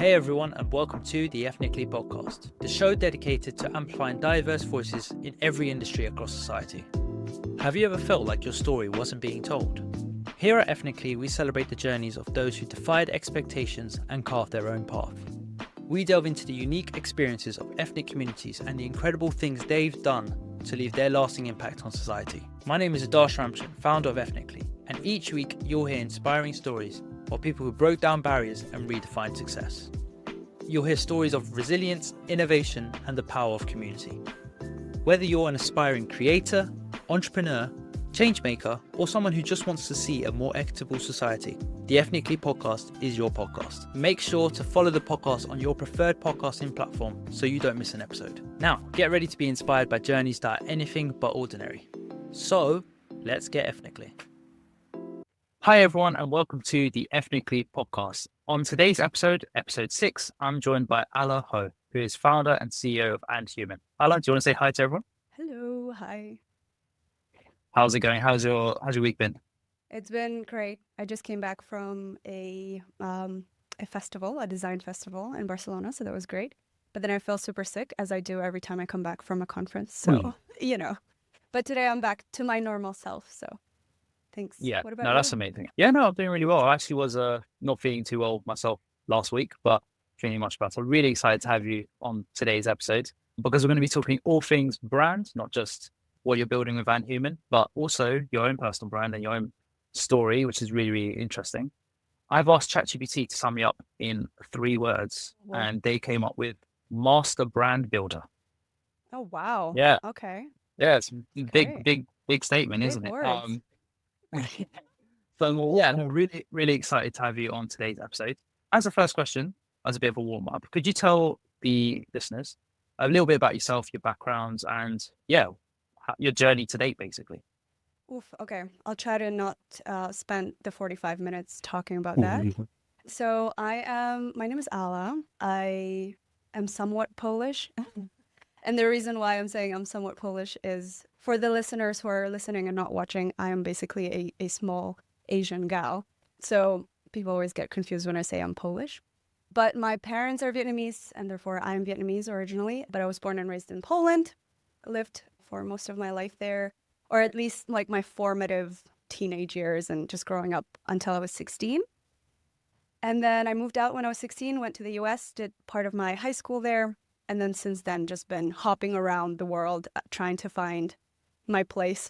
Hey everyone, and welcome to the Ethnically Podcast, the show dedicated to amplifying diverse voices in every industry across society. Have you ever felt like your story wasn't being told? Here at Ethnically, we celebrate the journeys of those who defied expectations and carved their own path. We delve into the unique experiences of ethnic communities and the incredible things they've done to leave their lasting impact on society. My name is Adarsh Ramchurn, founder of Ethnically, and each week you'll hear inspiring stories of people who broke down barriers and redefined success. You'll hear stories of resilience, innovation, and the power of community. Whether you're an aspiring creator, entrepreneur, changemaker, or someone who just wants to see a more equitable society, the Ethnically Podcast is your podcast. Make sure to follow the podcast on your preferred podcasting platform so you don't miss an episode. Now, get ready to be inspired by journeys that are anything but ordinary. So, let's get ethnically. Hi everyone, and welcome to the Ethnically Podcast. On today's episode 6, I'm joined by Ala Ho, who is founder and CEO of Andhuman. Ala, do you want to say hi to everyone? Hello, hi. How's it going? How's your week been? It's been great. I just came back from a festival, a design festival in Barcelona, so that was great. But then I felt super sick, as I do every time I come back from a conference. So, But today I'm back to my normal self, so thanks. Yeah, What about no, you? that's amazing. Yeah, no, I'm doing really well. I actually was not feeling too well myself last week, but feeling much better. I'm really excited to have you on today's episode because we're going to be talking all things brand, not just what you're building with Andhuman, but also your own personal brand and your own story, which is really, really interesting. I've asked ChatGPT to sum me up in 3 words, Whoa. and they came up with master brand builder. Oh, wow. Yeah, Okay. yeah, it's a Okay. big statement, Big isn't it? words. So yeah, I'm really, really excited to have you on today's episode. As a first question, as a bit of a warm up, could you tell the listeners a little bit about yourself, your background, and your journey to date, basically? Oof. Okay. I'll try to not spend the 45 minutes talking about that. So my name is Ala. I am somewhat Polish. And the reason why I'm saying I'm somewhat Polish is for the listeners who are listening and not watching, I am basically a small Asian gal. So people always get confused when I say I'm Polish. But my parents are Vietnamese, and therefore I'm Vietnamese originally. But I was born and raised in Poland, lived for most of my life there, or at least like my formative teenage years and just growing up until I was 16. And then I moved out when I was 16, went to the US, did part of my high school there. And then since then, just been hopping around the world, trying to find my place,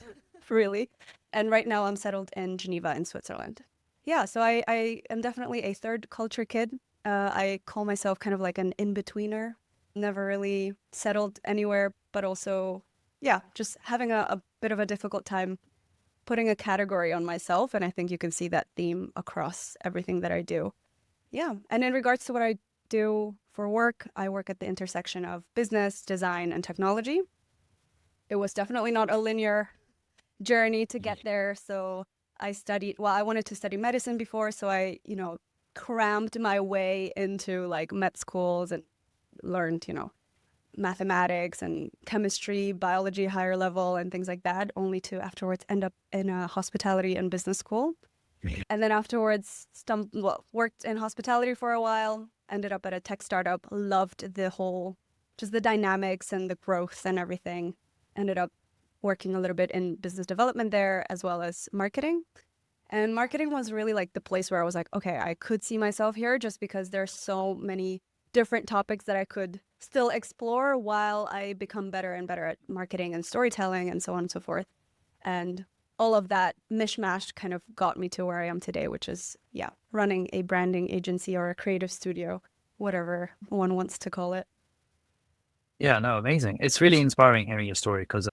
really. And right now I'm settled in Geneva in Switzerland. Yeah, so I am definitely a third culture kid. I call myself kind of like an in-betweener. Never really settled anywhere, but also, yeah, just having a bit of a difficult time putting a category on myself. And I think you can see that theme across everything that I do. Yeah, and in regards to what I do for work, I work at the intersection of business, design, and technology. It was definitely not a linear journey to get there. So I wanted to study medicine before. So I, crammed my way into like med schools and learned, mathematics and chemistry, biology, higher level, and things like that, only to afterwards end up in a hospitality and business school. And then afterwards, worked in hospitality for a while, ended up at a tech startup, loved just the dynamics and the growth and everything. Ended up working a little bit in business development there as well as marketing. And marketing was really like the place where I was like, okay, I could see myself here just because there's so many different topics that I could still explore while I become better and better at marketing and storytelling and so on and so forth. And all of that mishmash kind of got me to where I am today, which is, running a branding agency or a creative studio, whatever one wants to call it. Yeah, no, amazing. It's really inspiring hearing your story because,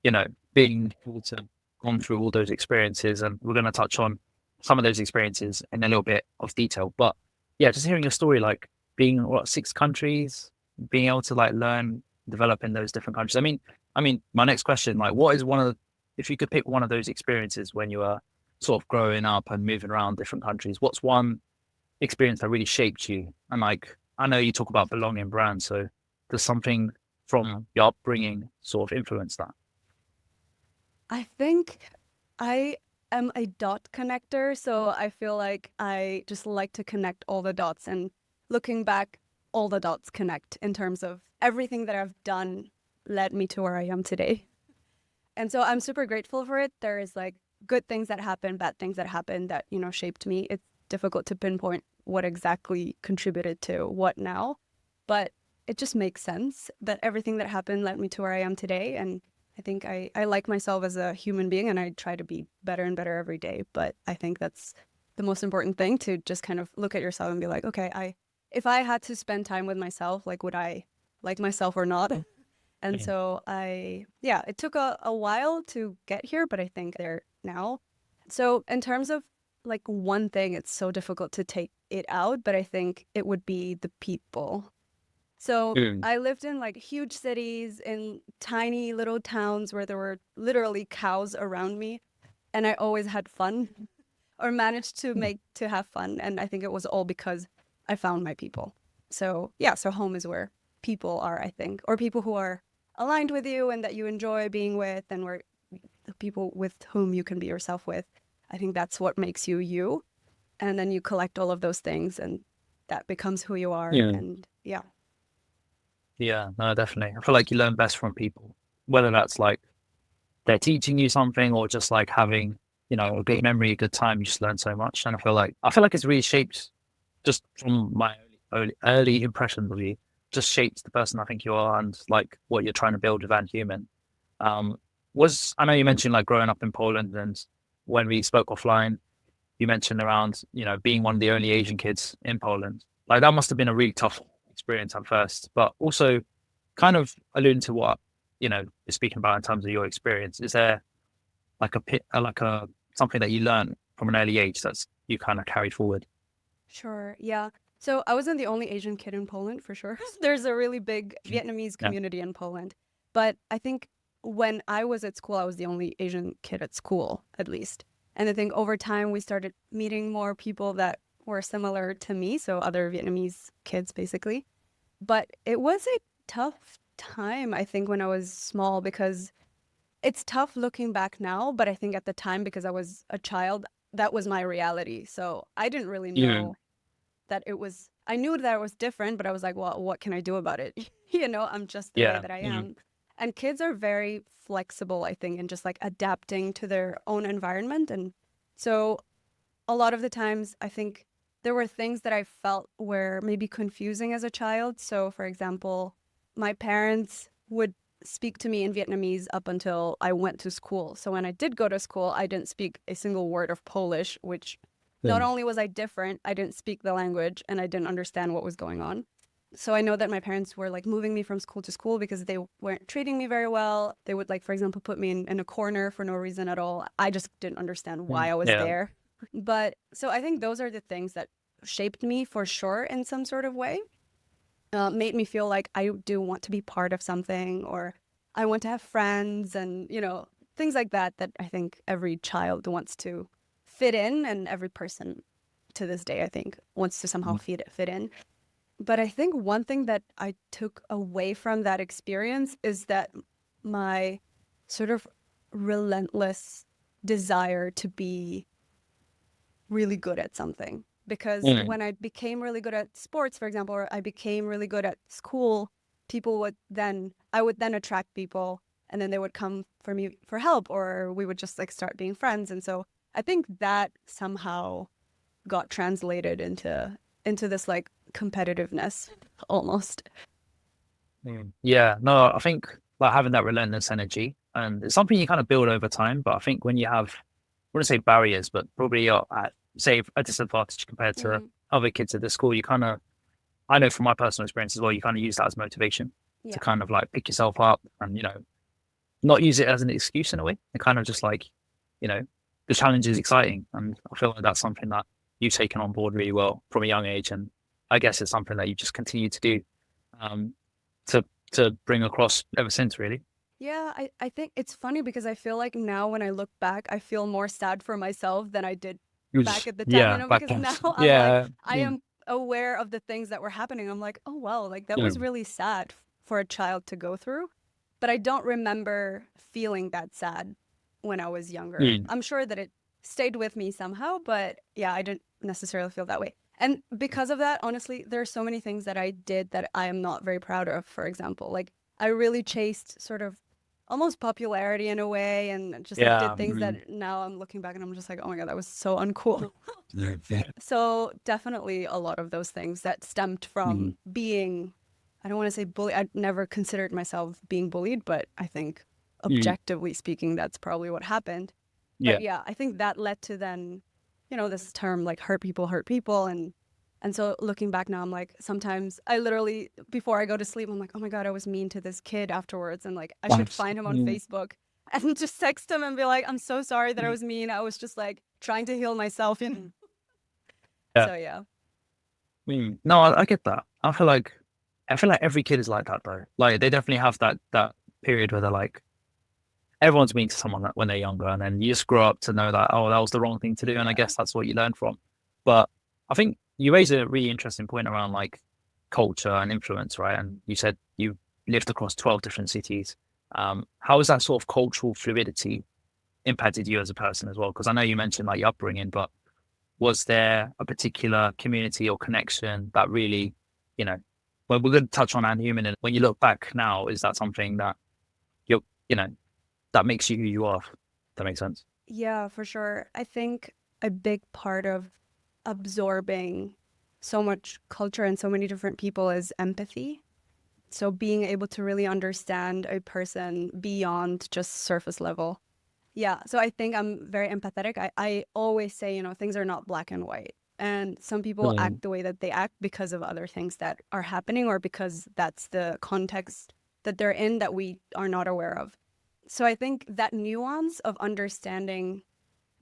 being able to gone through all those experiences, and we're going to touch on some of those experiences in a little bit of detail. But yeah, just hearing your story, like being 6 countries, being able to like learn, develop in those different countries. I mean, my next question, like, what is if you could pick one of those experiences when you were sort of growing up and moving around different countries, what's one experience that really shaped you? And like, I know you talk about belonging brand, so does something from your upbringing sort of influence that? I think I am a dot connector, so I feel like I just like to connect all the dots. And looking back, all the dots connect in terms of everything that I've done led me to where I am today. And so I'm super grateful for it. There is like good things that happen, bad things that happen that, shaped me. It's difficult to pinpoint what exactly contributed to what now, but it just makes sense that everything that happened led me to where I am today. And I think I like myself as a human being, and I try to be better and better every day. But I think that's the most important thing, to just kind of look at yourself and be like, okay, if I had to spend time with myself, like, would I like myself or not? And so it took a while to get here, but I think there now. So in terms of like one thing, it's so difficult to take it out, but I think it would be the people. So I lived in like huge cities, in tiny little towns where there were literally cows around me, and I always had fun or managed to have fun. And I think it was all because I found my people. So so home is where people are, I think, or people who are aligned with you and that you enjoy being with, and where the people with whom you can be yourself with. I think that's what makes you you. And then you collect all of those things, and that becomes who you are. And Yeah, no, definitely. I feel like you learn best from people, whether that's like they're teaching you something or just like having, a good memory, a good time. You just learn so much. And I feel like it's really shaped, just from my early impressions of you, just shapes the person I think you are and like what you're trying to build with Human. I know you mentioned like growing up in Poland, and when we spoke offline, you mentioned around, being one of the only Asian kids in Poland. Like that must have been a really tough experience at first, but also kind of alluding to what, you're speaking about in terms of your experience. Is there like a something that you learned from an early age that's you kind of carried forward? Sure, yeah. So I wasn't the only Asian kid in Poland, for sure. There's a really big Vietnamese Yeah. community in Poland. But I think when I was at school, I was the only Asian kid at school, at least. And I think over time, we started meeting more people that were similar to me, so other Vietnamese kids, basically. But it was a tough time, I think, when I was small, because it's tough looking back now. But I think at the time, because I was a child, that was my reality. So I didn't really know that it was, I knew that it was different, but I was like, well, what can I do about it? I'm just the way Yeah. that I am. And kids are very flexible, I think, and just like adapting to their own environment. And so a lot of the times, I think there were things that I felt were maybe confusing as a child. So, for example, my parents would speak to me in Vietnamese up until I went to school. So when I did go to school, I didn't speak a single word of Polish, which not only was I different, I didn't speak the language and I didn't understand what was going on. So I know that my parents were like moving me from school to school because they weren't treating me very well. They would, like, for example, put me in a corner for no reason at all. I just didn't understand why I was Yeah. there. But so I think those are the things that shaped me for sure in some sort of way. Made me feel like I do want to be part of something, or I want to have friends, and, things like that, that I think every child wants to fit in, and every person to this day, I think, wants to somehow fit in. But I think one thing that I took away from that experience is that my sort of relentless desire to be really good at something. Because when I became really good at sports, for example, or I became really good at school, I would then attract people, and then they would come for me for help, or we would just like start being friends. And so I think that somehow got translated into this like competitiveness almost. Yeah, no, I think like having that relentless energy, and it's something you kind of build over time. But I think when you have, I wouldn't say barriers, but probably you're at, say, a disadvantage compared to other kids at the school, I know from my personal experience as well, you kind of use that as motivation to Yeah. kind of like pick yourself up and, not use it as an excuse in a way, and kind of just like, the challenge is exciting. And I feel like that's something that you've taken on board really well from a young age. And I guess it's something that you just continue to do. Um, to bring across ever since, really. Yeah, I think it's funny because I feel like now when I look back, I feel more sad for myself than I did back at the time, Yeah, back because then. now I'm like, Yeah. I am aware of the things that were happening. I'm like, oh, well, like that was really sad for a child to go through. But I don't remember feeling that sad when I was younger. I'm sure that it stayed with me somehow, but yeah, I didn't necessarily feel that way. And because of that, honestly, there are so many things that I did that I am not very proud of. For example, like I really chased sort of almost popularity in a way, and just like did Yeah. things that now I'm looking back and I'm just like, oh my God, that was so uncool. So definitely a lot of those things that stemmed from being, I don't want to say bully. I never considered myself being bullied, but I think objectively speaking, that's probably what happened. Yeah. But yeah, I think that led to then, this term like hurt people. And so looking back now, I'm like, sometimes I literally, before I go to sleep, I'm like, oh my God, I was mean to this kid afterwards. And like, I should find him on Facebook and just text him and be like, I'm so sorry that I was mean. I was just like trying to heal myself, Yeah. So yeah. No, I get that. I feel like every kid is like that though. Like they definitely have that period where they're like, everyone's mean to someone when they're younger, and then you just grow up to know that, oh, that was the wrong thing to do, and I guess that's what you learn from. But I think you raise a really interesting point around like culture and influence, right? And you said you lived across 12 different cities. How has that sort of cultural fluidity impacted you as a person as well? Because I know you mentioned like your upbringing, but was there a particular community or connection that really, well, we're going to touch on Unhuman, and when you look back now, is that something that you're, that makes you who you are? If that makes sense. Yeah, for sure. I think a big part of absorbing so much culture and so many different people is empathy. So being able to really understand a person beyond just surface level. Yeah, so I think I'm very empathetic. I always say, things are not black and white. And some people act the way that they act because of other things that are happening or because that's the context that they're in that we are not aware of. So I think that nuance of understanding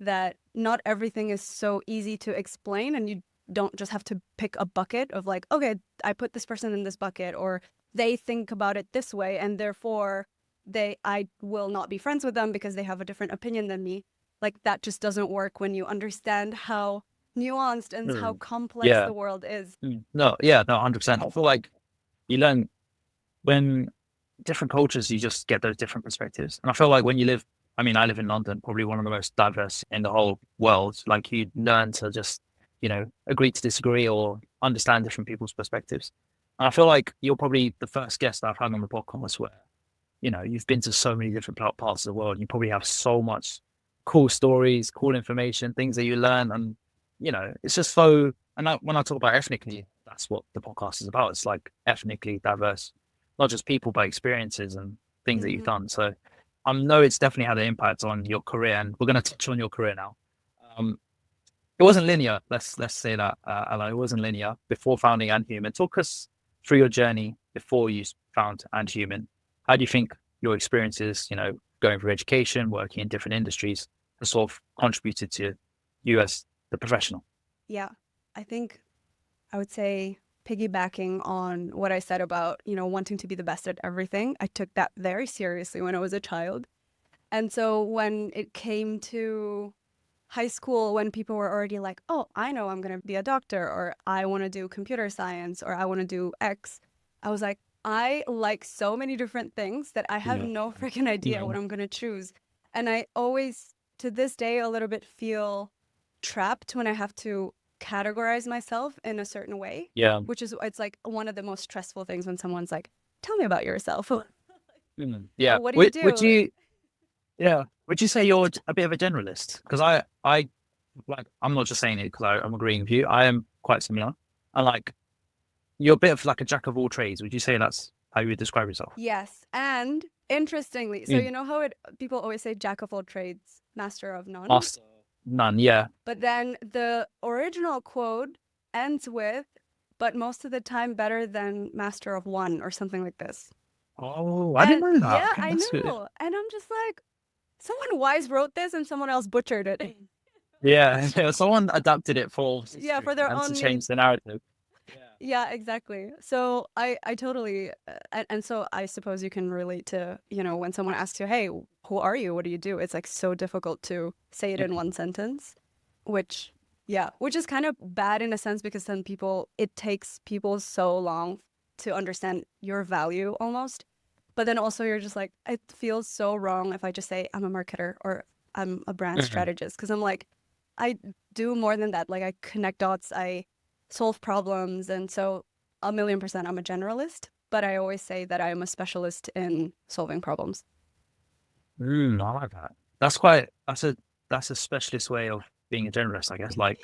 that not everything is so easy to explain, and you don't just have to pick a bucket of like, okay, I put this person in this bucket, or they think about it this way, and therefore I will not be friends with them because they have a different opinion than me. Like that just doesn't work when you understand how nuanced and how complex Yeah. the world is. No, yeah, no, 100%. I feel like you learn when different cultures, you just get those different perspectives. And I feel like when you live, I mean, I live in London, probably one of the most diverse in the whole world. Like you learn to just, agree to disagree or understand different people's perspectives. And I feel like you're probably the first guest I've had on the podcast where, you've been to so many different parts of the world. You probably have so much cool stories, cool information, things that you learn. And, it's just so, and when I talk about ethnically, that's what the podcast is about. It's like ethnically diverse, not just people, but experiences and things that you've done. So I know it's definitely had an impact on your career, and we're going to touch on your career now. It wasn't linear. Let's say that, Ella, it wasn't linear before founding Unhuman. Talk us through your journey before you found Unhuman. How do you think your experiences, going through education, working in different industries, have sort of contributed to you as the professional? Yeah, I think I would say piggybacking on what I said about, wanting to be the best at everything, I took that very seriously when I was a child. And so when it came to high school, when people were already like, oh, I know I'm going to be a doctor, or I want to do computer science, or I want to do X, I was like, I like so many different things that I have no freaking idea what I'm going to choose. And I always, to this day, a little bit feel trapped when I have to categorize myself in a certain way. Yeah. Which is, it's like one of the most stressful things when someone's like, tell me about yourself. Yeah. What do you do? Would you say you're a bit of a generalist? Because I like, I'm not just saying it because I'm agreeing with you. I am quite similar. And like, you're a bit of like a jack of all trades. Would you say that's how you would describe yourself? Yes. And interestingly, so you know how people always say jack of all trades, master of none? Master, none, yeah. But then the original quote ends with, but most of the time better than master of one, or something like this. Oh, I didn't know that. Yeah, Okay, I that's know. good. And I'm just like, someone wise wrote this and someone else butchered it. Yeah, someone adapted it for Yeah, for their and own to needs. change the narrative. Yeah, exactly. So I totally, and so I suppose you can relate to, when someone asks you, hey, who are you? What do you do? It's like so difficult to say it in one sentence, which is kind of bad in a sense, because then it takes people so long to understand your value almost. But then also you're just like, it feels so wrong if I just say I'm a marketer or I'm a brand strategist, because I'm like, I do more than that. Like I connect dots. I solve problems. And so 1,000,000% I'm a generalist, but I always say that I am a specialist in solving problems. I like that. That's a specialist way of being a generalist, I guess. Like,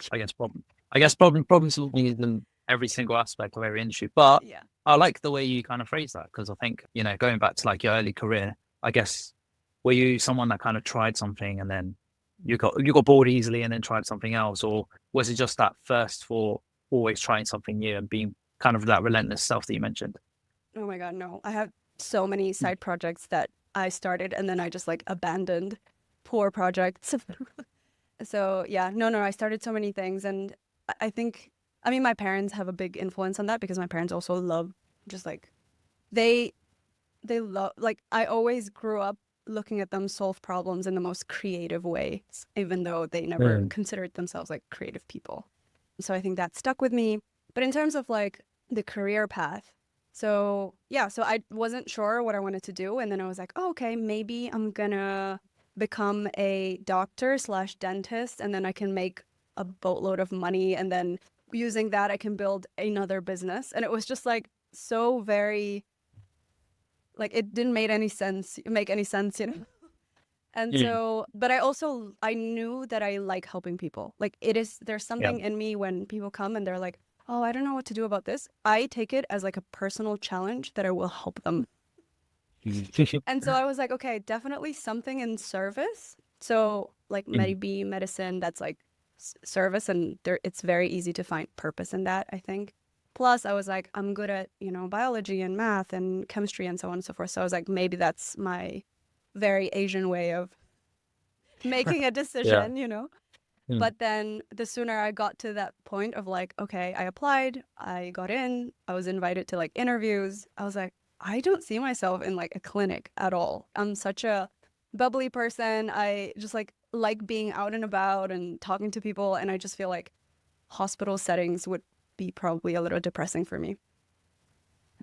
problem solving is in every single aspect of every industry. But Yeah. I like the way you kind of phrase that, because I think, going back to like your early career, I guess, were you someone that kind of tried something and then you got bored easily and then tried something else, or was it just that thirst for always trying something new and being kind of that relentless self that you mentioned? Oh my God, no. I have so many side projects that I started and then I just like abandoned. Poor projects. So yeah, no, I started so many things, and I think, I mean, my parents have a big influence on that because my parents also love just like they they love, like, I always grew up looking at them solve problems in the most creative ways, even though they never Mm. considered themselves like creative people. So I think that stuck with me. But in terms of like the career path, so yeah, so I wasn't sure what I wanted to do. And then I was like, oh, okay, maybe I'm gonna become a doctor slash dentist, and then I can make a boatload of money. And then using that, I can build another business. And it was just like so very, like, it didn't make any sense, you know? And Mm. so, but I knew that I like helping people. Like, there's Yeah. something in me when people come and they're like, oh, I don't know what to do about this. I take it as like a personal challenge that I will help them. And so I was like, okay, definitely something in service. So like Mm. maybe medicine, that's like service, and it's very easy to find purpose in that, I think. Plus, I was like, I'm good at, biology and math and chemistry and so on and so forth. So I was like, maybe that's my very Asian way of making a Yeah. decision. Mm. But then the sooner I got to that point of like, okay, I applied, I got in, I was invited to like interviews. I was like, I don't see myself in like a clinic at all. I'm such a bubbly person. I just like being out and about and talking to people. And I just feel like hospital settings would be probably a little depressing for me.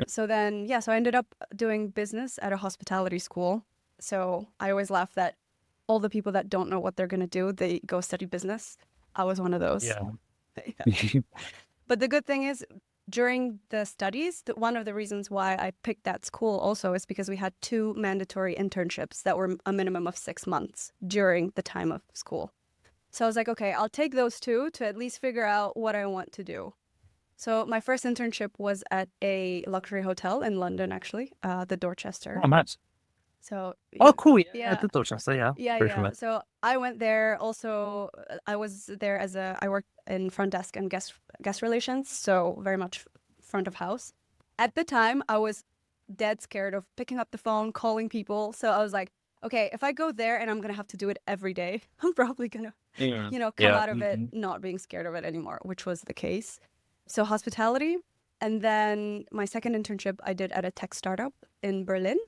So then, yeah, so I ended up doing business at a hospitality school. So I always laugh that all the people that don't know what they're going to do, they go study business. I was one of those. Yeah. Yeah. But the good thing is, during the studies, one of the reasons why I picked that school also is because we had 2 mandatory internships that were a minimum of 6 months during the time of school. So I was like, okay, I'll take those 2 to at least figure out what I want to do. So my first internship was at a luxury hotel in London, actually, the Dorchester. Oh, nice. So Oh, yeah, cool. Yeah, yeah, the Dorchester. Yeah, yeah, very yeah. familiar. So I went there. Also, I was there I worked in front desk and guest relations, so very much front of house. At the time, I was dead scared of picking up the phone, calling people. So I was like, okay, if I go there and I'm gonna have to do it every day, I'm probably gonna, Yeah. come Yeah. out of it not being scared of it anymore, which was the case. So hospitality, and then my second internship I did at a tech startup in Berlin.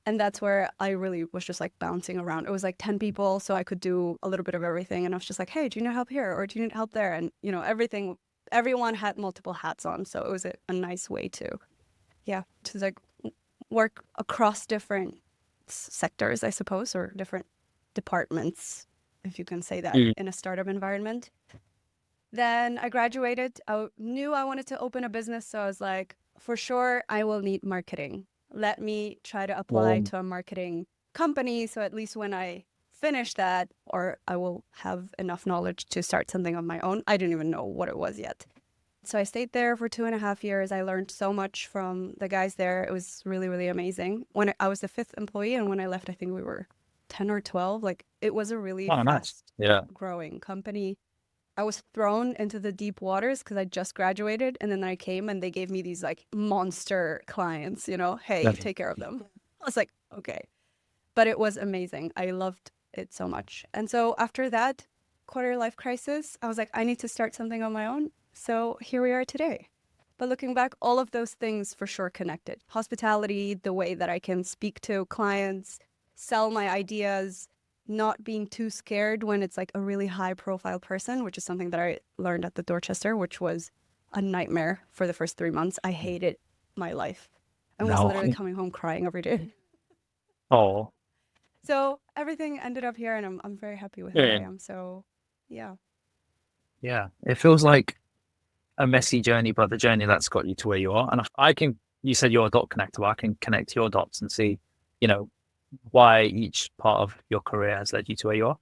And that's where I really was just like bouncing around. It was like 10 people, so I could do a little bit of everything. And I was just like, hey, do you need help here? Or do you need help there? And, everyone had multiple hats on. So it was a nice way to like work across different sectors, I suppose, or different departments, if you can say that, Mm. in a startup environment. Then I graduated. I knew I wanted to open a business. So I was like, for sure, I will need marketing. Let me try to apply Well, to a marketing company. So at least when I finish that, or I will have enough knowledge to start something of my own. I didn't even know what it was yet. So I stayed there for 2.5 years. I learned so much from the guys there. It was really, really amazing. I was the 5th employee, and when I left, I think we were 10 or 12. Like, it was a really oh, nice. fast Yeah. growing company. I was thrown into the deep waters because I just graduated, and then I came and they gave me these like monster clients, hey, Yeah. take care of them. I was like, okay. But it was amazing. I loved it so much. And so after that quarter life crisis, I was like, I need to start something on my own. So here we are today. But looking back, all of those things for sure connected. Hospitality, the way that I can speak to clients, sell my ideas, not being too scared when it's like a really high profile person, which is something that I learned at the Dorchester, which was a nightmare for the first 3 months. I hated my life and was No. literally coming home crying every day. Oh. So everything ended up here, and I'm very happy with where I Yeah. am. So yeah. Yeah. It feels like a messy journey, but the journey that's got you to where you are. And you said you're a dot connector, but I can connect your dots and see, why each part of your career has led you to where you are.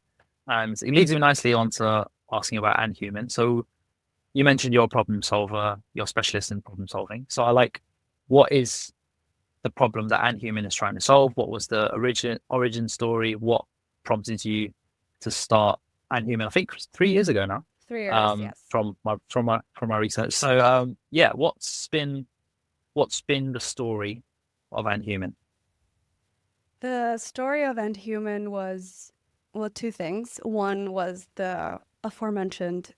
And it leads me nicely on to asking about Andhuman. So you mentioned you're a problem solver, you're a specialist in problem solving. So what is the problem that Andhuman is trying to solve? What was the origin story? What prompted you to start Andhuman? I think 3 years ago now. 3 years, yes. From my research. So what's been the story of Andhuman? The story of Andhuman was, well, two things. One was the aforementioned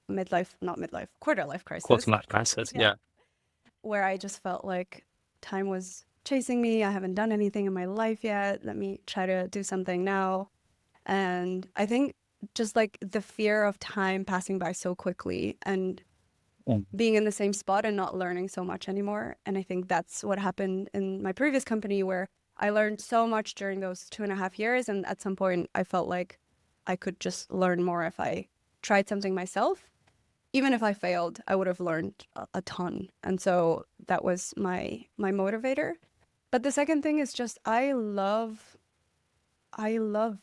quarter life crisis. Quarter life crisis, yeah. Where I just felt like time was chasing me. I haven't done anything in my life yet. Let me try to do something now. And I think just like the fear of time passing by so quickly and being in the same spot and not learning so much anymore. And I think that's what happened in my previous company, where I learned so much during those 2.5 years. And at some point I felt like I could just learn more if I tried something myself. Even if I failed, I would have learned a ton. And so that was my motivator. But the second thing is just I love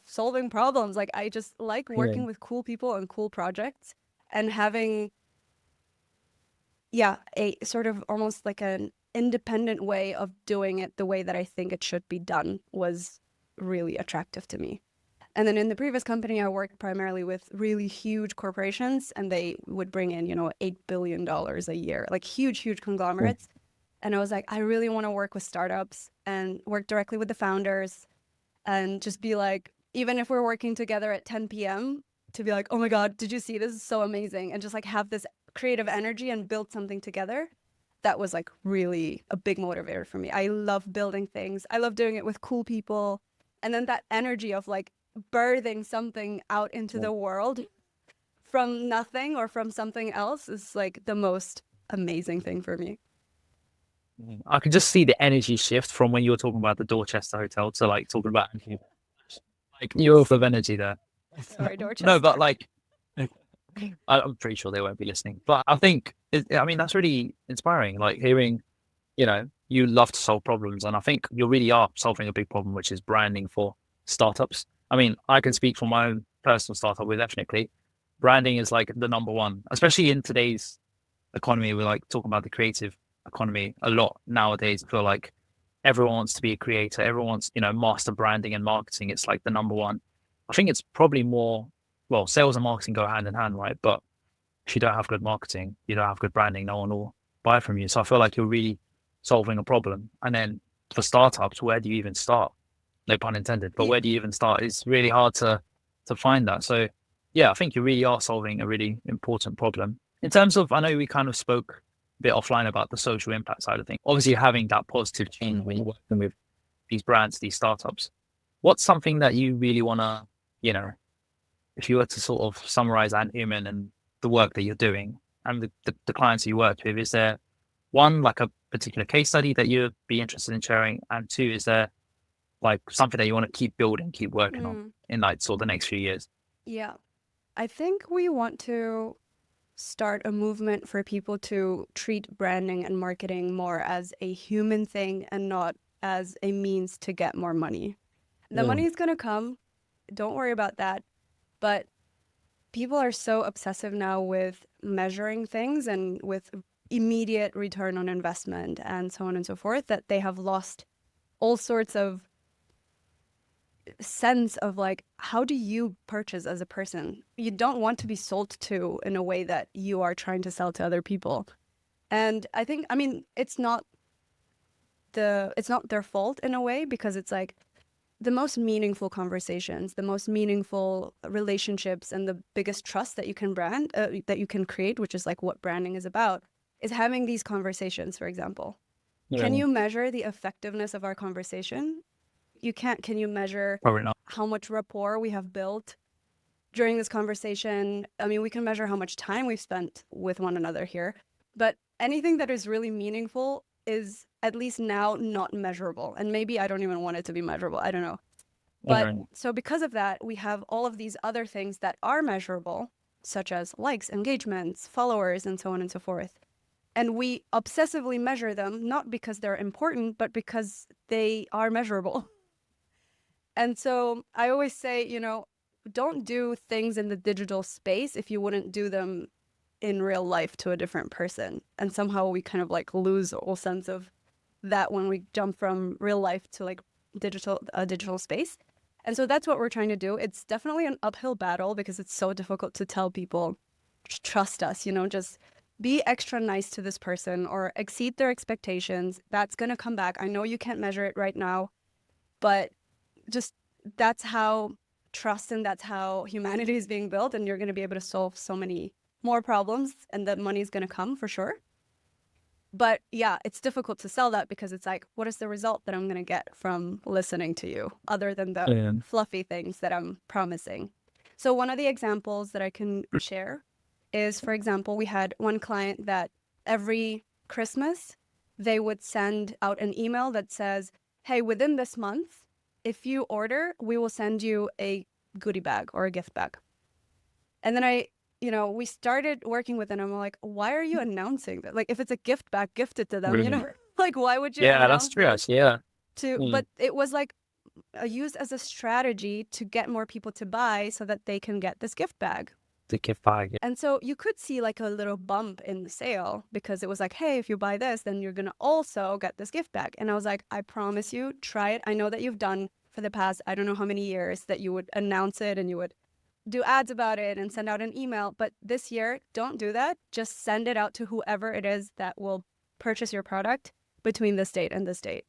solving problems. Like I just like working with cool people and cool projects, and having a sort of almost like an independent way of doing it the way that I think it should be done was really attractive to me. And then in the previous company, I worked primarily with really huge corporations, and they would bring in, $8 billion a year, like huge conglomerates. And I was like, I really want to work with startups and work directly with the founders, and just be like, even if we're working together at 10 p.m., to be like, oh my God, did you see this? Is so amazing. And just like have this creative energy and build something together. That was like really a big motivator for me. I love building things. I love doing it with cool people. And then that energy of like birthing something out into the world from nothing or from something else is like the most amazing thing for me. I can just see the energy shift from when you were talking about the Dorchester Hotel to like talking about like you're full of energy there. Sorry, Dorchester. No, but like I'm pretty sure they won't be listening. But I think that's really inspiring. Like hearing, you love to solve problems, and I think you really are solving a big problem, which is branding for startups. I mean, I can speak from my own personal startup with Ethnically. Branding is like the number one, especially in today's economy. We're like talking about the creative economy a lot nowadays. I feel like everyone wants to be a creator. Everyone wants, master branding and marketing. It's like the number one. I think it's probably more, well, sales and marketing go hand in hand, right? But if you don't have good marketing, you don't have good branding, no one will buy from you. So I feel like you're really solving a problem. And then for startups, where do you even start? No pun intended, but where do you even start? It's really hard to find that. So yeah, I think you really are solving a really important problem. In terms of, I know we kind of spoke a bit offline about the social impact side of things. Obviously, having that positive change when you're working with these brands, these startups, what's something that you really want to, if you were to sort of summarize Andhuman and the work that you're doing and the clients you work with, is there one, like a particular case study that you'd be interested in sharing? And two, is there like something that you want to keep building, keep working on in like sort of the next few years? Yeah. I think we want to start a movement for people to treat branding and marketing more as a human thing and not as a means to get more money. The money is going to come. Don't worry about that. But people are so obsessive now with measuring things and with immediate return on investment and so on and so forth that they have lost all sorts of sense of like, how do you purchase as a person? You don't want to be sold to in a way that you are trying to sell to other people. And I think, it's not their fault in a way, because it's like the most meaningful conversations, the most meaningful relationships, and the biggest trust that you can that you can create, which is like what branding is about, is having these conversations, for example. Yeah. Can you measure the effectiveness of our conversation? You can't. Can you measure how much rapport we have built during this conversation? We can measure how much time we've spent with one another here, but anything that is really meaningful is at least now not measurable. And maybe I don't even want it to be measurable. I don't know. But so because of that, we have all of these other things that are measurable, such as likes, engagements, followers, and so on and so forth. And we obsessively measure them, not because they're important, but because they are measurable. And so I always say, don't do things in the digital space if you wouldn't do them in real life to a different person. And somehow we kind of like lose all sense of that when we jump from real life to like digital space. And so that's what we're trying to do. It's definitely an uphill battle because it's so difficult to tell people, trust us, just be extra nice to this person or exceed their expectations. That's going to come back. I know you can't measure it right now, but just that's how trust and that's how humanity is being built. And you're going to be able to solve so many more problems and that money is going to come for sure. But yeah, it's difficult to sell that because it's like, what is the result that I'm going to get from listening to you other than the fluffy things that I'm promising? So one of the examples that I can share is, for example, we had one client that every Christmas, they would send out an email that says, hey, within this month, if you order, we will send you a goodie bag or a gift bag. And then we started working with them. I'm like, why are you announcing that? Like, if it's a gift bag, gift it to them, like, why would you that's true. Yeah. But it was like used as a strategy to get more people to buy so that they can get this gift bag. The gift bag. Yeah. And so you could see like a little bump in the sale because it was like, hey, if you buy this, then you're going to also get this gift bag. And I was like, I promise you, try it. I know that you've done for the past, I don't know how many years that you would announce it and you would do ads about it and send out an email. But this year, don't do that. Just send it out to whoever it is that will purchase your product between this date and this date.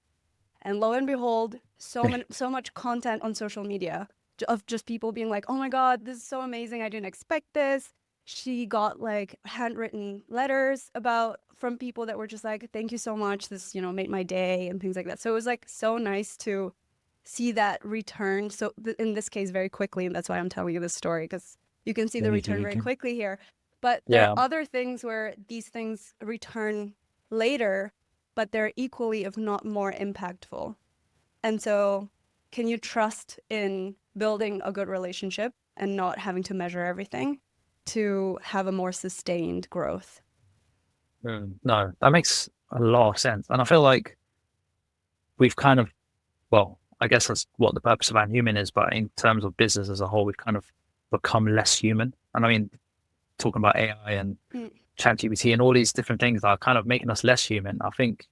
And lo and behold, so much content on social media of just people being like, oh my God, this is so amazing. I didn't expect this. She got like handwritten letters from people that were just like, thank you so much. This, made my day and things like that. So it was like so nice to see that return. So in this case, very quickly. And that's why I'm telling you this story, because you can see the return very quickly here. But there are other things where these things return later, but they're equally, if not more, impactful. And so can you trust in building a good relationship and not having to measure everything to have a more sustained growth? No, that makes a lot of sense. And I feel like we've kind of, I guess that's what the purpose of Andhuman is, but in terms of business as a whole, we've kind of become less human. And I mean, talking about AI and ChatGPT and all these different things that are kind of making us less human. I think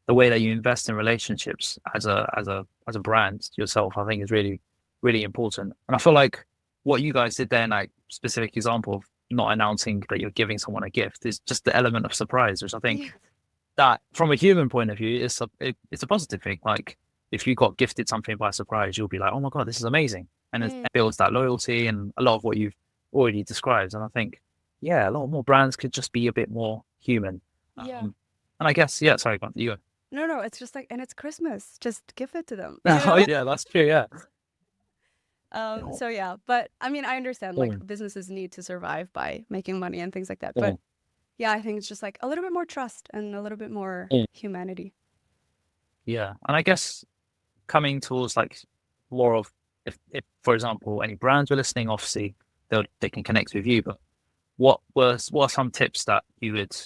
the way that you invest in relationships as a brand yourself, I think is really, really important. And I feel like what you guys did there, in like specific example of not announcing that you're giving someone a gift, is just the element of surprise, which I think that from a human point of view, it's a positive thing. Like if you got gifted something by surprise, you'll be like, oh my God, this is amazing. And it builds that loyalty and a lot of what you've already described. And I think, a lot more brands could just be a bit more human. And I guess, sorry, you go. No, it's just like, and it's Christmas. Just give it to them. Yeah, that's true. Yeah. So yeah, but I mean, I understand like businesses need to survive by making money and things like that. But yeah, I think it's just like a little bit more trust and a little bit more humanity. Yeah. And I guess coming towards like more of, if for example, any brands were listening, obviously they can connect with you, but what are some tips that you would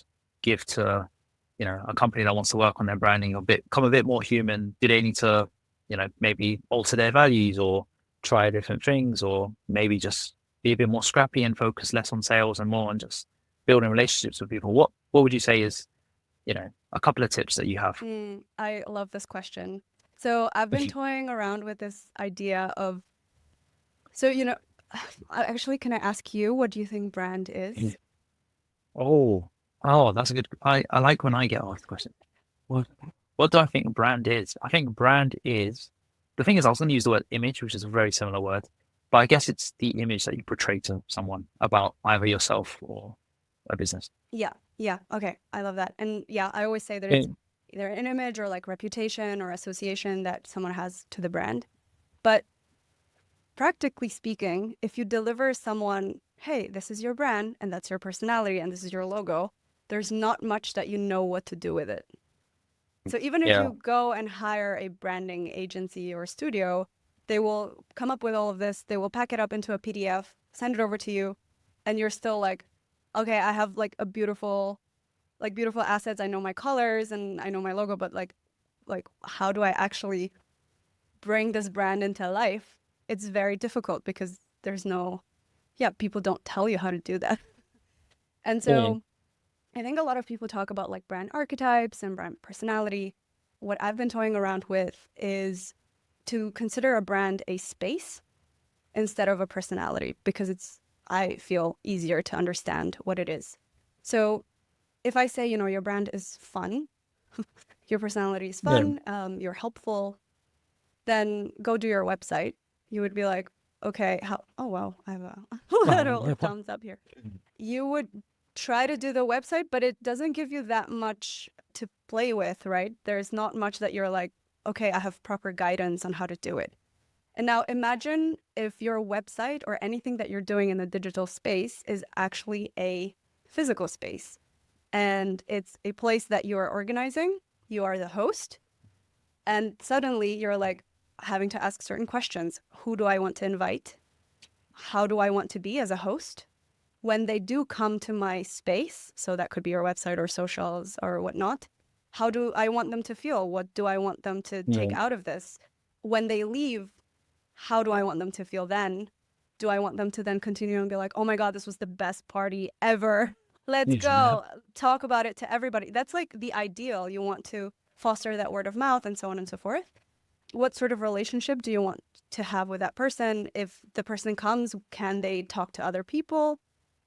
give to, a company that wants to work on their branding become a bit more human? Do they need to, maybe alter their values or try different things, or maybe just be a bit more scrappy and focus less on sales and more on just building relationships with people? What would you say is, a couple of tips that you have? I love this question. So I've been toying around with this idea of, actually, can I ask you, what do you think brand is? Oh, that's a good. I like when I get asked the question. What do I think brand is? I think brand is, the thing is, I was going to use the word image, which is a very similar word, but I guess it's the image that you portray to someone about either yourself or a business. Yeah. Okay. I love that. And yeah, I always say that it's either an image or like reputation or association that someone has to the brand. But practically speaking, if you deliver someone, hey, this is your brand and that's your personality and this is your logo, there's not much that you know what to do with it. So even if you go and hire a branding agency or studio, they will come up with all of this. They will pack it up into a PDF, send it over to you, and you're still like, okay, I have like a beautiful like beautiful assets. I know my colors and I know my logo, but like how do I actually bring this brand into life? It's very difficult because there's no, people don't tell you how to do that. And so I think a lot of people talk about like brand archetypes and brand personality. What I've been toying around with is to consider a brand a space instead of a personality, because it's, I feel, easier to understand what it is. So if I say, your brand is fun, your personality is fun, you're helpful, then go do your website. You would be like, okay, oh, wow, I have a little thumbs up here. You would try to do the website, but it doesn't give you that much to play with, right? There's not much that you're like, okay, I have proper guidance on how to do it. And now imagine if your website or anything that you're doing in the digital space is actually a physical space. And it's a place that you are organizing, you are the host, and suddenly you're like having to ask certain questions. Who do I want to invite? How do I want to be as a host? When they do come to my space, so that could be your website or socials or whatnot, how do I want them to feel? What do I want them to take out of this? When they leave, how do I want them to feel then? Do I want them to then continue and be like, oh my God, this was the best party ever. Let's go. Talk about it to everybody. That's like the ideal. You want to foster that word of mouth and so on and so forth. What sort of relationship do you want to have with that person? If the person comes, can they talk to other people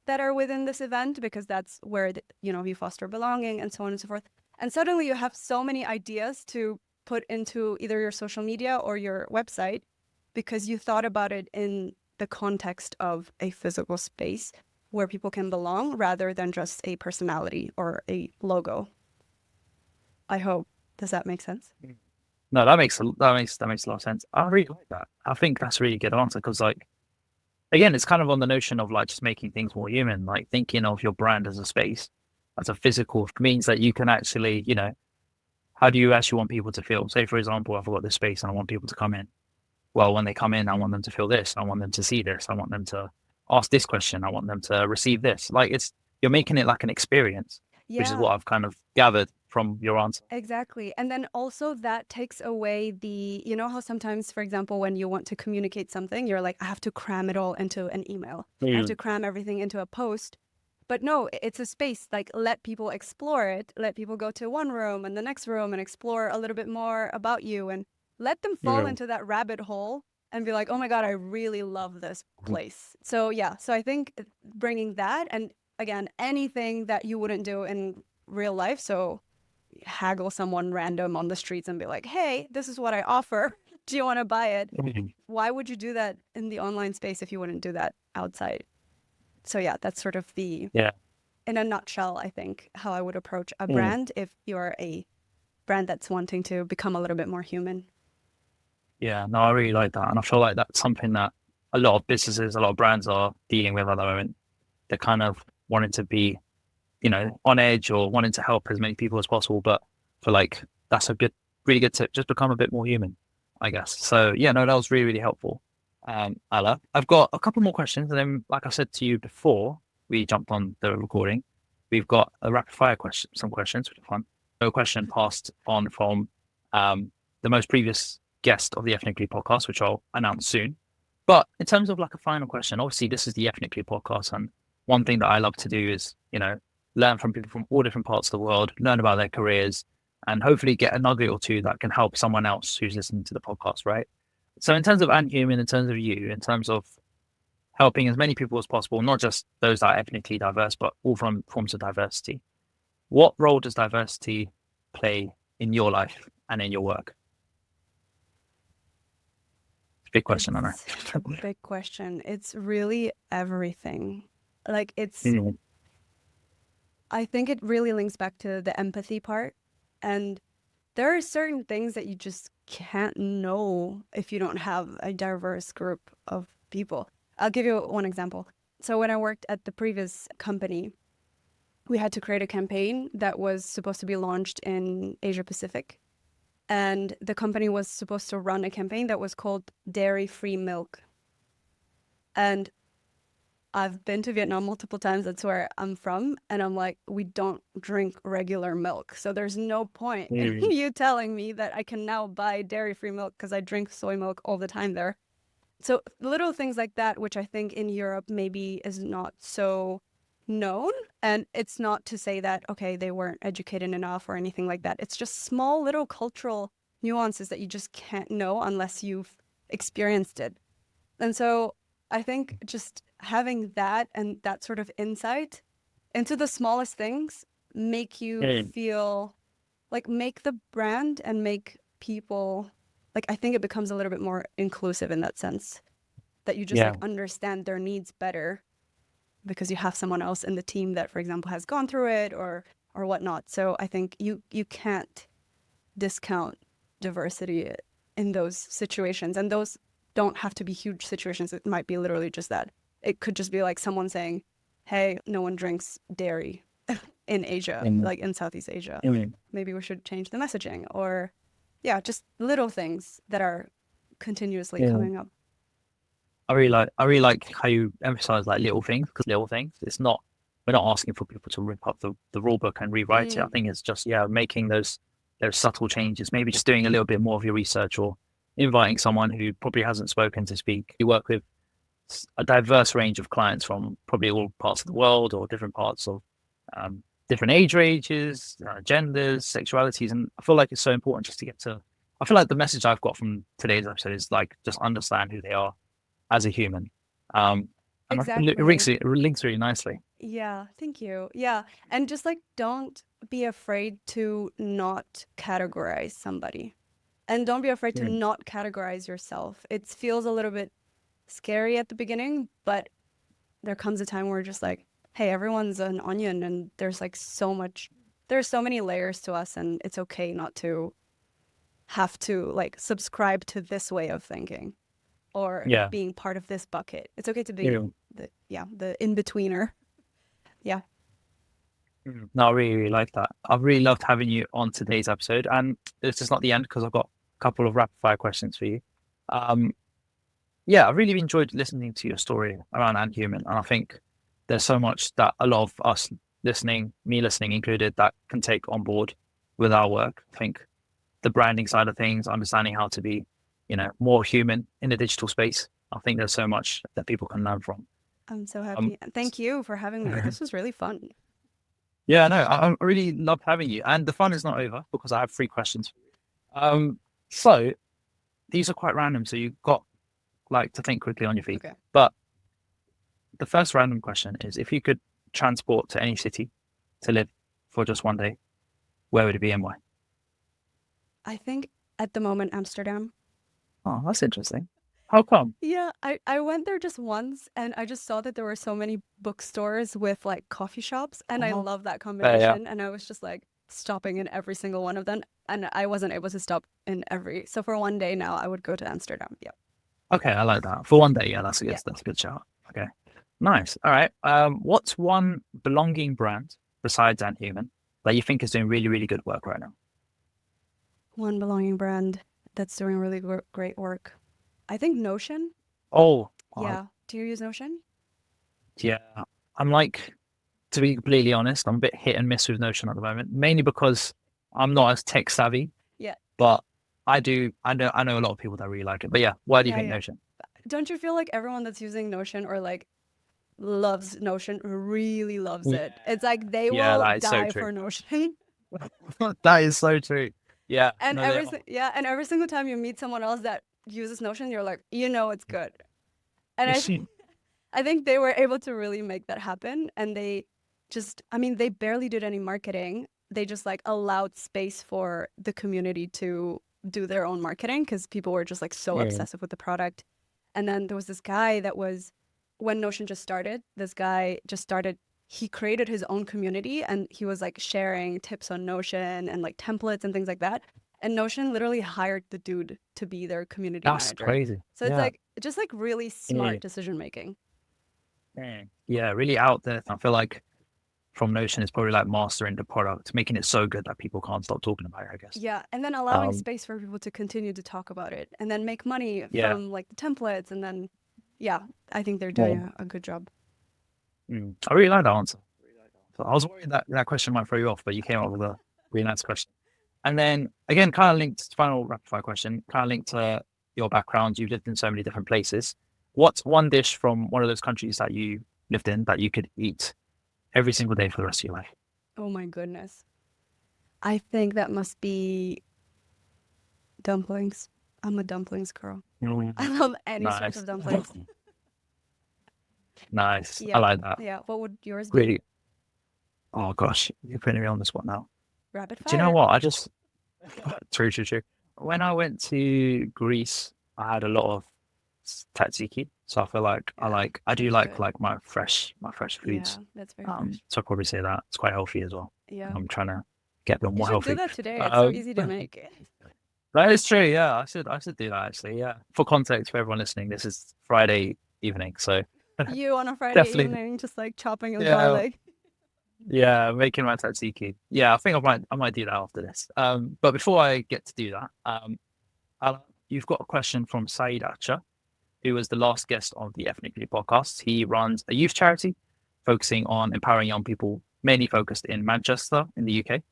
that are within this event? Because that's where, you foster belonging and so on and so forth. And suddenly you have so many ideas to put into either your social media or your website, because you thought about it in the context of a physical space where people can belong rather than just a personality or a logo. I hope. Does that make sense? No, that makes a lot of sense. I really like that. I think that's a really good answer because, like, again, it's kind of on the notion of like just making things more human. Like thinking of your brand as a space, as a physical, means that you can actually, how do you actually want people to feel? Say, for example, I've got this space and I want people to come in. Well, when they come in, I want them to feel this. I want them to see this. I want them to ask this question. I want them to receive this. Like you're making it like an experience, which is what I've kind of gathered from your answer. Exactly. And then also that takes away how sometimes, for example, when you want to communicate something, you're like, I have to cram it all into an email. I have to cram everything into a post. But no, it's a space. Like, let people explore it. Let people go to one room and the next room and explore a little bit more about you, and let them fall into that rabbit hole and be like, oh my God, I really love this place. So I think bringing that, and again, anything that you wouldn't do in real life. So haggle someone random on the streets and be like, hey, this is what I offer. Do you want to buy it? Why would you do that in the online space if you wouldn't do that outside? So that's sort of in a nutshell, I think, how I would approach a brand if you're a brand that's wanting to become a little bit more human. Yeah, no, I really like that. And I feel like that's something that a lot of businesses, a lot of brands are dealing with at the moment. They're kind of wanting to be, on edge or wanting to help as many people as possible. But for like, that's a really good tip. Just become a bit more human, I guess. So yeah, no, that was really, really helpful. Ala, I've got a couple more questions. And then, like I said to you before we jumped on the recording, we've got a rapid fire some questions, which are fun. So a question passed on from the most previous guest of the Ethnically Podcast, which I'll announce soon. But in terms of like a final question, obviously this is the Ethnically Podcast, and one thing that I love to do is, learn from people from all different parts of the world, learn about their careers, and hopefully get a nugget or two that can help someone else who's listening to the podcast, right? So in terms of Unhuman, in terms of you, in terms of helping as many people as possible, not just those that are ethnically diverse, but all forms of diversity, what role does diversity play in your life and in your work? Big question, I know. Big question. It's really everything. Like I think it really links back to the empathy part. And there are certain things that you just can't know if you don't have a diverse group of people. I'll give you one example. So when I worked at the previous company, we had to create a campaign that was supposed to be launched in Asia Pacific. And the company was supposed to run a campaign that was called Dairy Free Milk. And I've been to Vietnam multiple times. That's where I'm from. And I'm like, we don't drink regular milk. So there's no point in you telling me that I can now buy dairy-free milk because I drink soy milk all the time there. So little things like that, which I think in Europe maybe is not so known. And it's not to say that, okay, they weren't educated enough or anything like that. It's just small little cultural nuances that you just can't know unless you've experienced it. And so I think just having that and that sort of insight into the smallest things make you feel like make the brand and make people like I think it becomes a little bit more inclusive in that sense that you just like understand their needs better because you have someone else in the team that, for example, has gone through it or whatnot. So I think you can't discount diversity in those situations, and those don't have to be huge situations. It might be literally just that. It could just be like someone saying, hey, no one drinks dairy in Asia, like in Southeast Asia. Maybe we should change the messaging or, yeah, just little things that are continuously coming up. I really like how you emphasize like little things, because little things, we're not asking for people to rip up the rule book and rewrite it. I think it's just, making those subtle changes, maybe just doing a little bit more of your research or inviting someone who probably hasn't spoken to speak. You work with a diverse range of clients from probably all parts of the world or different parts of different age ranges, genders, sexualities. And I feel like it's so important just to I feel like the message I've got from today's episode is like, just understand who they are as a human. And exactly. It links really nicely. Yeah, thank you. Yeah. And just like, don't be afraid to not categorize somebody. And don't be afraid to not categorize yourself. It feels a little bit scary at the beginning, but there comes a time where we're just like, hey, everyone's an onion and there's so many layers to us, and it's okay not to have to like subscribe to this way of thinking or being part of this bucket. It's okay to be the in-betweener. Yeah. No, I really, really like that. I've really loved having you on today's episode, and this is not the end because I've got a couple of rapid fire questions for you. I really enjoyed listening to your story around Andhuman, and I think there's so much that a lot of us listening, me listening included, that can take on board with our work. I think the branding side of things, understanding how to be, more human in the digital space. I think there's so much that people can learn from. I'm so happy. Thank you for having me. This was really fun. Yeah, no, I really loved having you. And the fun is not over because I have 3 questions. So these are quite random. So you've got like to think quickly on your feet. Okay. But the first random question is, if you could transport to any city to live for just one day, where would it be and why? I think at the moment, Amsterdam. Oh, that's interesting. How come? Yeah, I went there just once and I just saw that there were so many bookstores with like coffee shops, and I love that combination. And I was just like stopping in every single one of them, and I wasn't able to stop in every. So for one day now, I would go to Amsterdam. Yeah. Okay, I like that. For one day, that's a good shout. Okay, nice. All right. What's one belonging brand besides Andhuman that you think is doing really, really good work right now? One belonging brand that's doing really great work. I think Notion. Oh. Yeah. Do you use Notion? Yeah. I'm like, to be completely honest, I'm a bit hit and miss with Notion at the moment, mainly because I'm not as tech savvy. Yeah. But I know a lot of people that really like it. But yeah, why do you think Notion? Don't you feel like everyone that's using Notion or like loves Notion really loves it? It's like they will die for Notion. That is so true. Yeah. And every single time you meet someone else that uses Notion, you're like, it's good. And I think they were able to really make that happen. And they barely did any marketing. They just like allowed space for the community to do their own marketing because people were just like so obsessive with the product. And then there was this guy that was, when Notion just started, he created his own community, and he was like sharing tips on Notion and like templates and things like that. And Notion literally hired the dude to be their community manager. That's crazy. So it's like just like really smart decision making. Yeah, really out there. I feel like from Notion is probably like mastering the product, making it so good that people can't stop talking about it, I guess. Yeah, and then allowing space for people to continue to talk about it and then make money from like the templates. And then, I think they're doing a good job. I really like that answer. So I was worried that that question might throw you off, but you came up with a really nice question. And then again, kind of linked, final rapid fire question, kind of linked to your background. You've lived in so many different places. What's one dish from one of those countries that you lived in that you could eat every single day for the rest of your life? Oh my goodness. I think that must be dumplings. I'm a dumplings girl. I love any sort Nice. of dumplings. Nice. I Yeah. like that. Yeah. What would yours be? Really. Oh gosh, you're putting me on the spot now. Rapid Do you know fire. what? True. When I went to Greece, I had a lot of tzatziki. So I feel like Yeah, I do that's good. like my fresh foods. Yeah, that's very fresh. So I'd probably say that it's quite healthy as well. Yeah. I'm trying to get a bit You more should do healthy. that today. It's so Um, easy to make. that is true. Yeah, I should do that actually. Yeah. For context for everyone listening, this is Friday evening, so You on a Friday definitely. evening, just like chopping your Yeah. garlic. Yeah, making my tzatziki. Yeah, I think I might do that after this. But before I get to do that, Alan, you've got a question from Saeed Acha, who was the last guest of the Ethnically podcast. He runs a youth charity focusing on empowering young people, mainly focused in Manchester in the UK,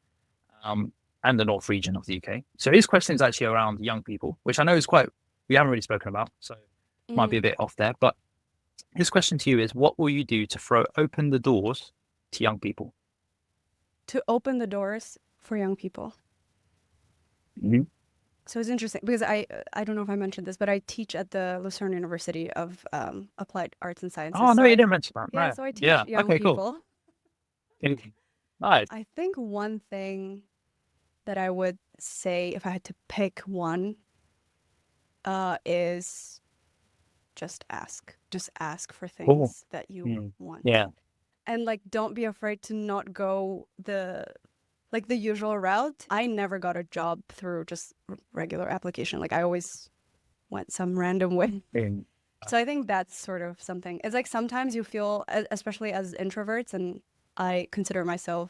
and the North region of the UK. So his question is actually around young people, which I know is we haven't really spoken about, so it might be a bit off there. But his question to you is, what will you do to throw open the doors to young people? To open the doors for young people. Mhm. So it's interesting because I don't know if I mentioned this, but I teach at the Lucerne University of Applied Arts and Sciences. Oh, no, So you I, didn't mention that. yeah, No. so I teach Yeah. young Okay, cool. people. Nice. I think one thing that I would say if I had to pick one is just ask. Just ask for Cool. things that you Mm. want. Yeah. And like don't be afraid to not go the usual route. I never got a job through just regular application. Like I always went some random way. Mm. So I think that's sort of something. It's like sometimes you feel, especially as introverts, and I consider myself,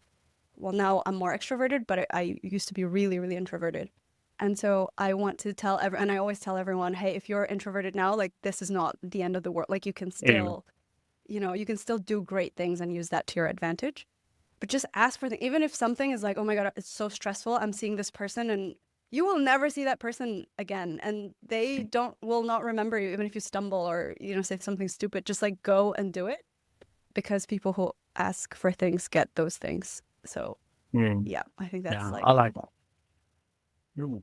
well, now I'm more extroverted, but I used to be really, really introverted. And so I want to tell and I always tell everyone, hey, if you're introverted now, like this is not the end of the world. Like you can still, you can still do great things and use that to your advantage. But just ask for things. Even if something is like, oh my God, it's so stressful. I'm seeing this person and you will never see that person again. And they will not remember you, even if you stumble or, say something stupid. Just like go and do it. Because people who ask for things get those things. So yeah, I think that's Yeah, like, I like that. No,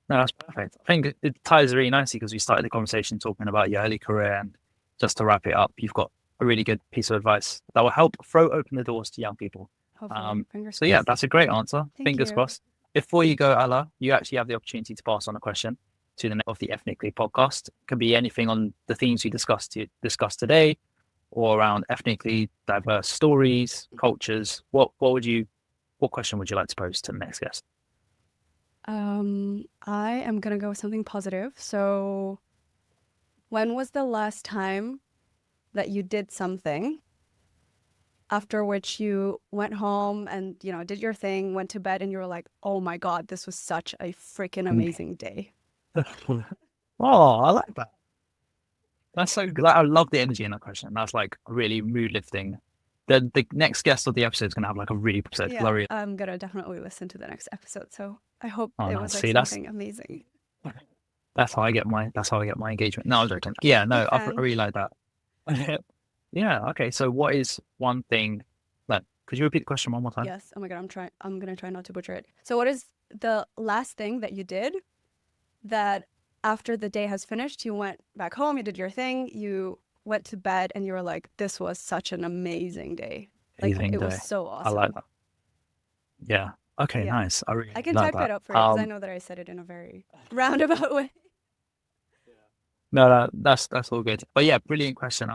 that's perfect. I think it ties really nicely because we started the conversation talking about your early career, and just to wrap it up, you've got a really good piece of advice that will help throw open the doors to young people. hopefully, fingers So yeah, crossed. that's a great answer. Thank Fingers you. crossed. Before you go, Allah, you actually have the opportunity to pass on a question to the next of the Ethnically podcast. It could be anything on the themes we discussed today, or around ethnically diverse stories, cultures. What question would you like to pose to the next guest? I am gonna go with something positive. So, when was the last time that you did something after which you went home and did your thing, went to bed, and you were like, "Oh my God, this was such a freaking amazing day." Oh, I like that. That's so good. I love the energy in that question. That's like really mood lifting. The next guest of the episode is gonna have like a really positive, Yeah, glorious. I'm gonna definitely listen to the next episode. So I hope Oh, it nice. was like See, something amazing. that's how I get my engagement. No, I was joking. Yeah, no, I Fan. really like that. Yeah. Okay. So, what is one thing that? Could you repeat the question one more time? Yes. Oh my God, I'm gonna try not to butcher it. So, what is the last thing that you did that after the day has finished, you went back home, you did your thing, you went to bed, and you were like, "This was such an amazing day. Like Amazing it day. was so I awesome." like that. Yeah. Okay. Yeah. Nice. I really I can like type that up for you because I know that I said it in a very roundabout way. No, that's all good. But yeah, brilliant question.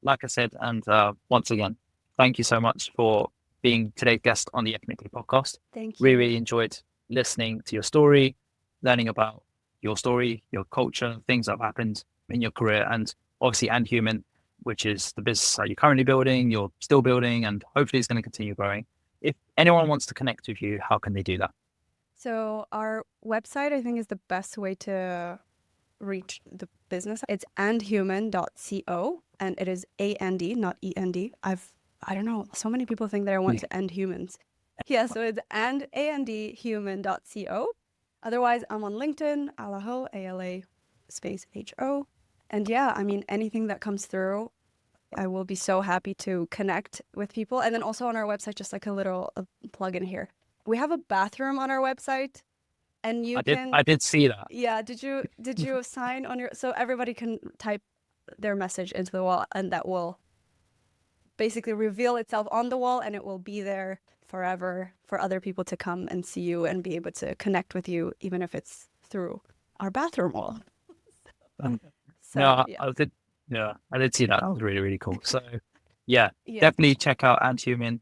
Like I said, and once again, thank you so much for being today's guest on the Ethnically podcast. Thank you. Really enjoyed listening to your story, learning about your story, your culture, things that have happened in your career, and obviously Andhuman, which is the business that you're currently building, you're still building, and hopefully it's going to continue growing. If anyone wants to connect with you, how can they do that? So our website, I think, is the best way to reach the business. It's andhuman.co, and it is AND, not END. I've I don't know, so many people think that I want to end humans. Yeah, so it's andhuman.co. Otherwise, I'm on LinkedIn, Alaho, ALA space HO. And yeah, I mean, anything that comes through, I will be so happy to connect with people. And then also on our website, just like a little plug in here. We have a bathroom on our website, and I did see that. Yeah, did you sign on your, so everybody can type their message into the wall, and that will basically reveal itself on the wall, and it will be there forever for other people to come and see you and be able to connect with you, even if it's through our bathroom wall. I did see that. That was really, really cool. So yeah. Definitely check out Andhuman.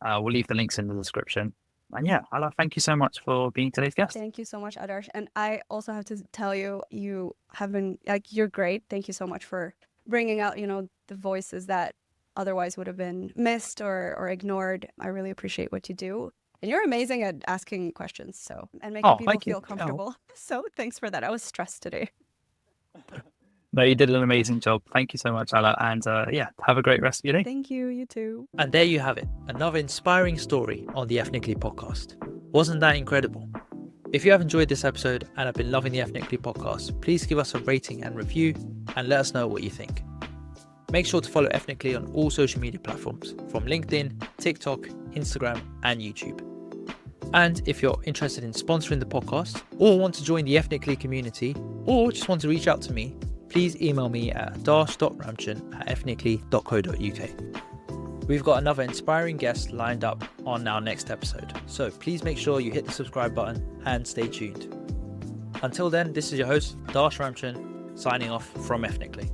We'll leave the links in the description. And yeah, Ala, thank you so much for being today's guest. Thank you so much, Adarsh. And I also have to tell you, you have been, like, you're great. Thank you so much for bringing out, the voices that otherwise would have been missed or ignored. I really appreciate what you do. And you're amazing at asking questions, and making people feel comfortable. So thanks for that. I was stressed today. No, you did an amazing job. Thank you so much, Ala. And have a great rest of your day. Thank you. You too. And there you have it. Another inspiring story on the Ethnically Podcast. Wasn't that incredible? If you have enjoyed this episode and have been loving the Ethnically Podcast, please give us a rating and review and let us know what you think. Make sure to follow Ethnically on all social media platforms, from LinkedIn, TikTok, Instagram, and YouTube. And if you're interested in sponsoring the podcast, or want to join the Ethnically community, or just want to reach out to me, please email me at adarsh.ramchurn@ethnically.co.uk. We've got another inspiring guest lined up on our next episode, so please make sure you hit the subscribe button and stay tuned. Until then, this is your host, Adarsh Ramchurn, signing off from Ethnically.